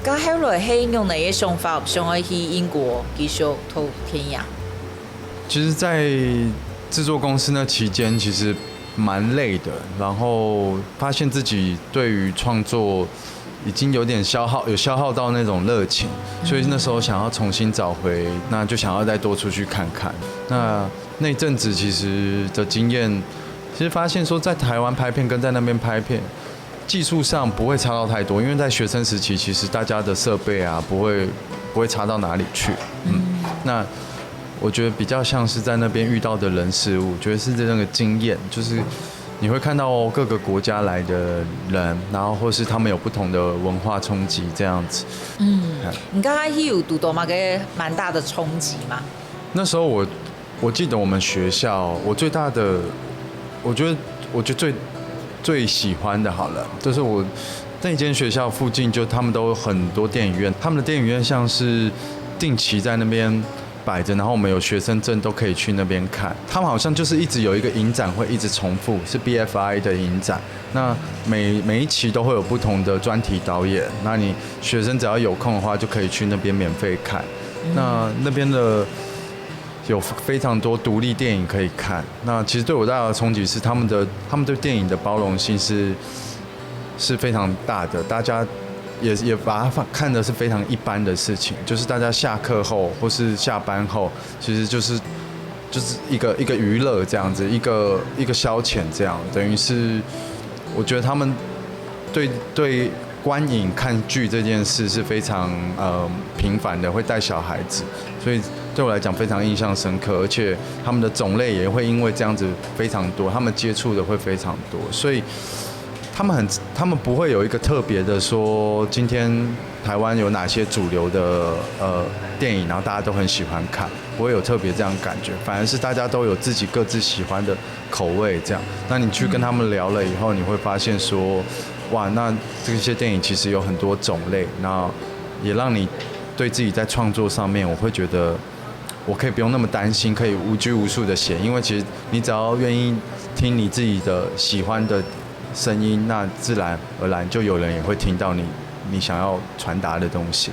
咁後來係用哪個想法想要去英國繼續投天涯？其實，在製作公司那期間，其實蠻累的，然後發現自己對於創作已經有點消耗到那種熱情，所以那時候想要重新找回，那就想要再多出去看看。那陣子其實的經驗，其實發現說在台灣拍片跟在那邊拍片，技術上不會差到太多，因為在學生時期，其實大家的設備啊不會差到哪裡去。那我覺得比較像是在那邊遇到的人事物，覺得是那個經驗，就是你會看到各個國家來的人，然後或是他們有不同的文化衝擊這樣子。你剛剛有讀到蠻大的衝擊嗎？那時候我記得我們學校，我最大的，我覺得最喜歡的好了，就是我那間學校附近就他們都有很多電影院，他們的電影院像是定期在那邊擺着，然後我們有學生證都可以去那邊看。他們好像就是一直有一個影展會一直重複，是 BFI 的影展。那每一期都會有不同的專題導演，那你學生只要有空的話就可以去那邊免費看。那邊的有非常多獨立電影可以看。那其實對我大的衝擊是他們對電影的包容性是非常大的，大家也把它看的是非常一般的事情，就是大家下課後或是下班後，其實就是一個娛樂這樣子，一個消遣這樣，等於是我覺得他們對觀影看劇這件事是非常頻繁的，會帶小孩子，所以對我來講非常印象深刻，而且他們的種類也會因為這樣子非常多，他們接觸的會非常多，所以他們不會有一個特別的說今天台灣有哪些主流的電影，然後大家都很喜歡看，不會有特別這樣感覺，反而是大家都有自己各自喜歡的口味這樣。那你去跟他們聊了以後，你會發現說，哇，那這些電影其實有很多種類，然後也讓你對自己在創作上面，我會覺得我可以不用那麼擔心，可以無拘無束的寫，因為其實你只要願意聽你自己的喜歡的聲音，那自然而然就有人也會聽到你想要傳達的東西。